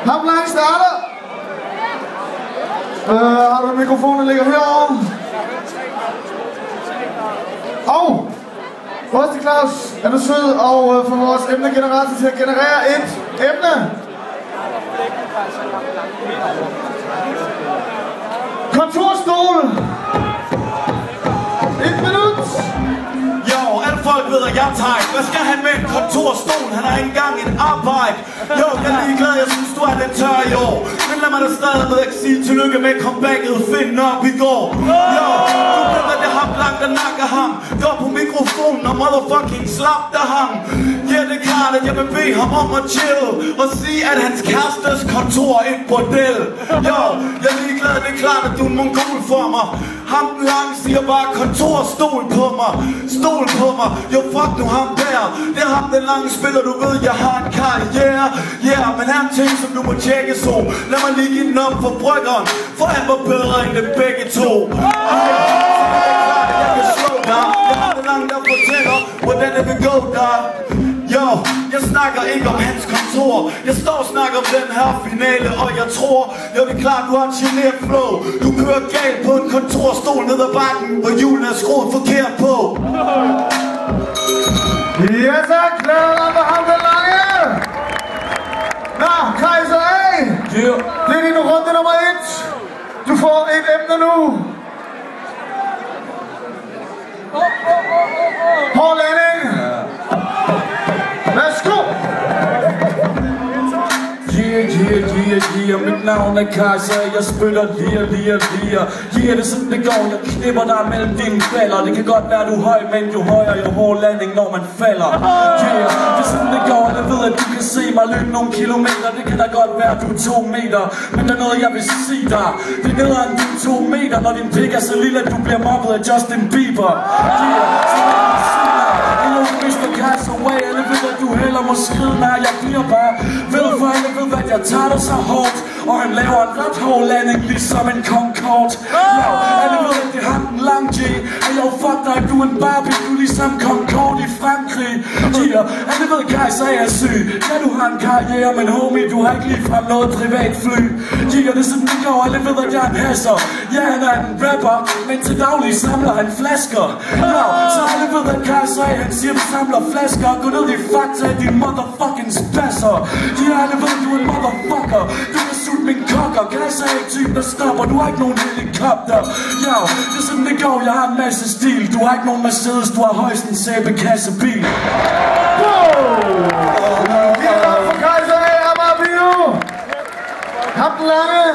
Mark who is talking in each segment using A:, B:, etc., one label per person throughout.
A: Ham lang starter. Har du en mikrofon, der ligger herovre? Og første Claus, er du sød og få vores emnegenerator til at generere et emne? Kontorstol. 1 minut.
B: Jo, alle folk ved, at jeg er tight. Hvad skal han med en kontorstol? Han har ikke engang et arbejde. Jo, jeg er ligeglad, jeg synes du er lidt tør i år. Men lad mig da stadigvæk sige tillykke med comebacket. Find op i går. Jo, du ved, at det har blankt der nakker ham. Går på mikrofonen og motherfucking slap der ham. Ja, det er klart, at jeg vil bede ham om at chill og sige, at hans kærestes kontor er et bordel. Jo, jeg er ligeglad, det er klart, at du er en mongol for mig. Ham den lange siger bare kontorstol på mig. Stol på mig, jo fuck nu ham der. Det er ham den lange spiller, du ved jeg har en karriere. Yeah, men her er en ting som du må tjekke så. Lad mig lige give den op for bryggeren, for han var bedre end det begge to. Jeg kan slå dig. Jeg har den lange der fortæller, hvordan det vil gå der. Jo, jeg snakker ikke om hans kontor. Jeg står og snakker om den her finale. Og jeg tror, jo det er klart du har et genert flow. Du kører galt på en kontorstol ned ad bakken, hvor julen er skruet forkert på.
A: Ja tak, lad dig på ham den lange. Nå, Kaiser A. Det er din runde nummer 1. Du får et emne nu. Hård landing. Værsgo.
C: Yeah, mit navn er Kaiser, jeg spytter lige. Yeah, det er sådan det går, jeg knipper dig mellem dine baller. Det kan godt være du er høj, men jo højere, jo hård landing, når man falder. Yeah, det er sådan det går, jeg ved at du kan se mig løbe nogle kilometer. Det kan da godt være du er 2 meter, men der er noget jeg vil sige dig. Det er nedere end du er 2 meter, når din pik er så lille at du bliver mobbet af Justin Bieber. Mr. Castaway, alle ved at du heller må skride. Nej, jeg bliver bare ved, for alle ved at jeg tager det så hårdt. Og han laver en ret hård landing, ligesom en Concorde. Ja, alle ved at det har en lang G. Og jo, fuck dig, du er en Barbie, du er ligesom Concorde i Frankrig. Yeah, alle ved Kaiser er syg. Ja, du har en karriere, men homie, du har ikke ligefrem noget privatfly. Yeah, det er sådan det går, alle ved at jeg er en hasser. Ja, han er en rapper, men til daglig samler han flasker. Ja, så alle ved at Kaiser er, han siger, du samler flasker. Gå ned i fakta af din motherfucking spasser. Ja, alle ved, du er en motherfucker. Du kan sutte min kokker. Kaiser er ikke typen, der stopper. Du har ikke nogen helikopter. Ja, det er sådan det går, jeg har en masse stil. Du har ikke nogen Mercedes, du har højst en sæbekassebil.
A: Vi er klar for Kaiser A. Amarbio. Ham den lange.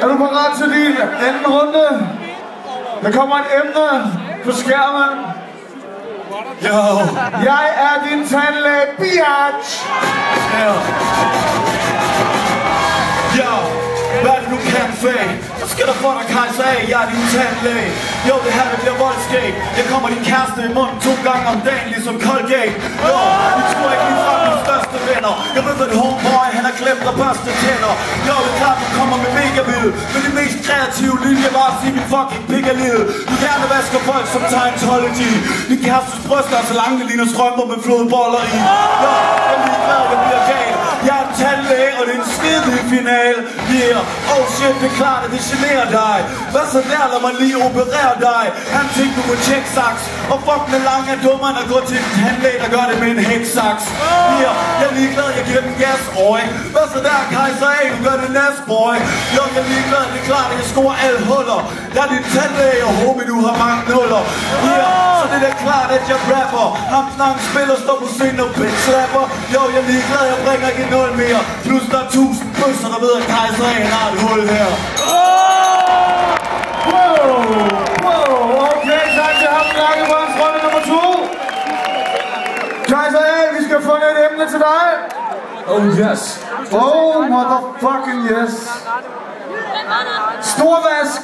A: Er du parat til din anden runde? Der kommer et emne på skærmen.
B: Jo.
A: Jeg er din tandlæge, biatch.
B: Jo, hvad er det nu kan fag? Så skal der få dig Kaiser A, jeg er din tandlæge. Jo, det her det bliver voldskæg. Jeg kommer din kæreste i munden 2 gange om dagen, ligesom Colgate. Jo, vi tror ikke lige frem mine største venner. Jeg ved, at homeboy, han har glemt at børste tænder. Jo, det er klart, du kommer med mega vildt. Men det mest kreative linje var at sige min fucking pik er livet. Du gerne vasker folk som Scientology. Din kærestes bryster er så lange, det ligner strømper med flodboller i. Jo, jeg er lige glad, jeg bliver gal. Jeg er en tandlæge, og det er en skidelig finale. Yeah, oh shit, det er klart, at det generer dig. Hvad så der, lad mig lige operere dig. Han tænkte du på tjeksaks. Og fuck med lang er dummeren at gå til en tandlæge, der gør det med en hæksaks. Yeah, jeg er ligeglad, jeg giver den gas, øj. Hvad så der, Kaiser A, du gør det næst, boy. Jo, jeg er ligeglad, det er klart, at jeg scorer alle huller. Jeg er din tandlæge, og homie, du har mange nuller. Yeah, så det er klart, at jeg rapper. Ham snart spiller, står på scenen og bitch slapper. Jo, jeg er ligeglad, jeg bringer ikke 0 mere. Plus der er 1000 bøsser, der ved, at Kaiser A har et hul her.
A: Wow, okay, tak til ham lange på hans runde nummer 2. Kaiser A, vi skal få et emne til dig.
C: Oh yes.
A: Oh, motherfucking yes. Storvask.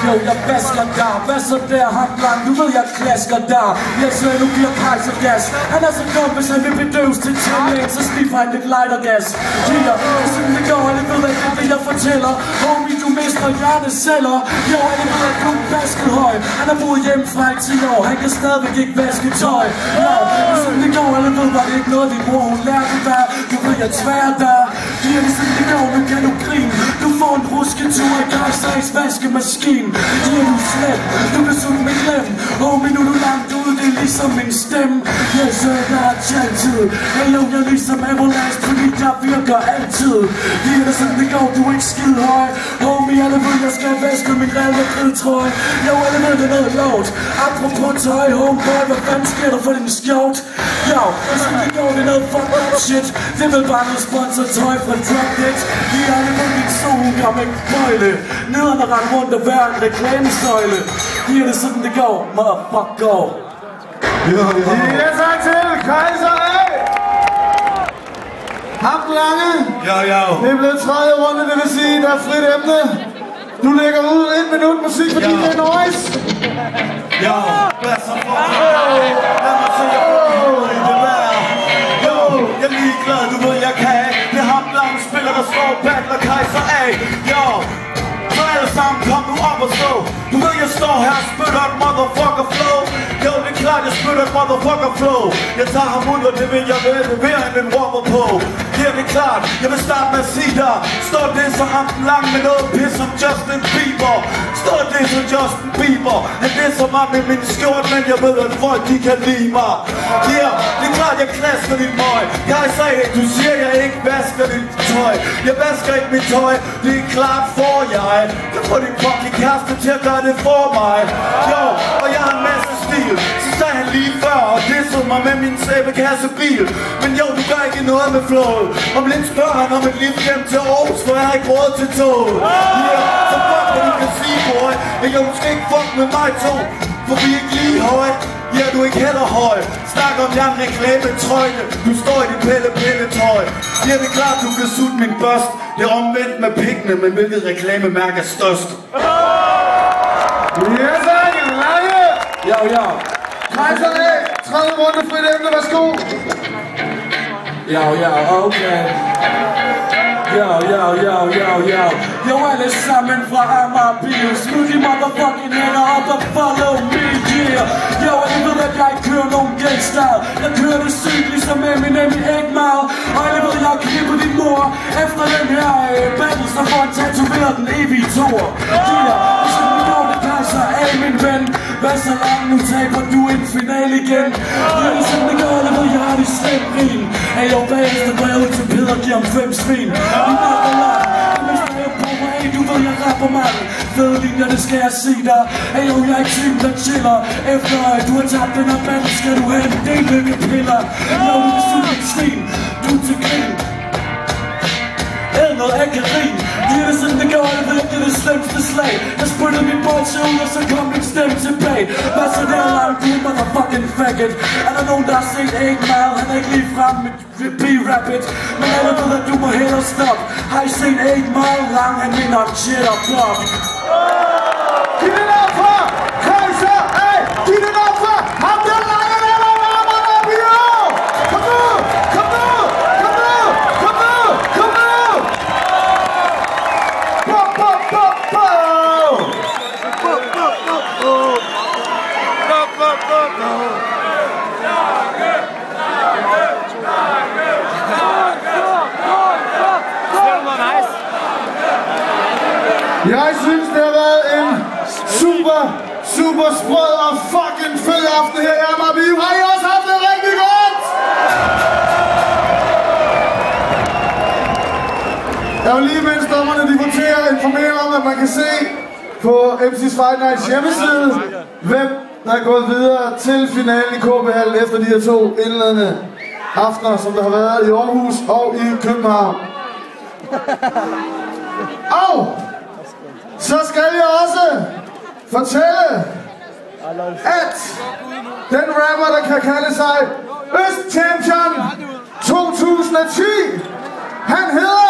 C: Jo, jeg vasker der. Hvad så der, ham blank? Du ved, jeg klasker der. Jeg siger, nu giver Kaiser gas. Han er så dum, hvis han vil bedøves til tandlægen, så sniffer han lidt lightergas. Ja, det er sådan det går, alle ved, at det er det, jeg fortæller. Homie, du mister hjerneceller. Jo, alle ved, at du er basket høj. Han har boet hjemme fra i 10 år. Han kan stadigvæk ikke vaske tøj. Ja, det er sådan det går, alle ved, hvad det ikke noget, din mor hun lærte dig. Du ved, jeg tværer dig. Giver det sådan, det går, nu kan du grine. Du får en rusketur i Kajsers vaskemaskine. Giver du slem, du kan suge med glem. Homie, nu er du langt ude, det er ligesom min stemme. Jeg søger dig altid. Hey yo, jeg er ligesom Everlast, fordi jeg virker altid. Giver det sådan, det går, du er ikke skide høj. Homie, alle ved, jeg skal vaske min Real Madrid-trøje. Jo, alle ved, det er noget lort. Apropos tøj, homeboy, hvad fanden sker der for din skjort? Jo, sådan det går, det er noget fucked up shit. Det er vel bare noget sponsortøj fra Dropdead. De er alle ved, din sol om ikke bøjle. Nederne rende rundt og være en reklamesøjle. Giver det sådan, det går, motherfucker.
A: Ja, tak til Kajser A. Haft Lange.
B: Ja.
A: Det er blevet tredje runde, det vil sige, der er frit emne. Du lægger ud 1 minut musik, fordi det er noise.
B: Ja, hvad så for dig? Lad mig se jer i det vejr. Jo, jeg er ligeglad, du ved jeg kan. Det er ham Lange spiller, der slår battler Kajser A. Jo, så alle sammen kom nu op og stå. Du ved jeg står her og spytter et motherfucker flow. Jo, det er klart, jeg spytter et motherfucker flow. Jeg tager ham ud, og det vil jeg levere en rapper på. Ja, det er klart, jeg vil starte med at sige dig. Står det så ham Lang med noget pis som Justin Bieber. Står det som Justin Bieber. Han det som mig med min skjort, men jeg ved, at folk de kan lide mig. Ja, det er klart, jeg klasker dit møg. Jeg sagde, du siger, jeg ikke vasker dit tøj. Jeg vasker ikke mit tøj, det er klart for jeg. Jeg får din fucking kæreste til at gøre det for mig. Jo, og jeg har en masse stil. Så sagde han lige før, og dissede mig med min sæbekassebil. Men jo, du gør ikke noget med flowet. Om lidt spørger han om et liv hjem til Aarhus, for jeg har ikke råd til toget. Ja, så fuck hvad du kan sige, boy. Men jo, du skal ikke fuck med mig to, for vi er ikke lige høj. Ja, du er ikke heller høj. Snak om jeg er en reklametrøjne. Du står i dit pille-tøj. Ja, det er klart, du kan sutte min børst. Det er omvendt med pikkene, men hvilket reklamemærke er størst?
A: Ja, tak. Lange.
C: Ja.
A: Kajser A. Tredje runde, frit emne, værsgo.
C: Ja, okay. Ja. Jo, alle sammen fra Amager Bio. Smid de motherfucking hænder op og follow me, yeah. Jo, alle ved, at jeg ikke kører nogen gangstyle. Jeg kører det sygt, ligesom Eminem i 8 Mile. Og alle ved, jeg har klippet din mor. Efter den her battle, så får han tatoveret den evige toer. Yeah, og så nu går det Kajser A, min ven. Hvad så langt, nu taber du en finale igen. Ja, det er sådan, det går, alle ved, jeg har det slemt rin. Hey, jo, bagefter går jeg ud til Peder og giver ham 5 svin. Vi makker langt, og hvis der er på mig, du ved, jeg rapper mand. Fede linjer, det skal jeg sige dig. Hey, jo, jeg er ikke typen, der chiller. Efter du har tabt den her band, skal du have en del lykkepiller. Jo, du kan suge et svin, du er til grin. Noget akarin. Giver det sådan, det går, jeg ved, det er det slemste slag. Jeg spyttede min bolsje ud, og så kom min stemme tilbage. Hvad så der langt, du motherfucking faggot. Er der nogen, der har set 8 Mile? Han er ikke lige frem med B-Rapid. Men alle ved, at du må hellere stoppe. Har I set 8 Mile? Lang, han mener om shit og pop.
A: Giv den op for Kajser A. Giv den op for ham, der Lange, der var rammerne op i år. Kom nu. Jeg synes, det har været en super sprød og fucking fed aften her i Amager Bio. Har I også haft det rigtig godt? Jeg vil lige mens dommerne de voterer informere om, at man kan se på MC's Fight Nights hjemmeside, hvem der er gået videre til finalen i KB Hall efter de her 2 indledende aftener, som der har været i Aarhus og i København. Og så skal jeg også fortælle, at den rapper, der kan kalde sig Øst Champion 2010, han hedder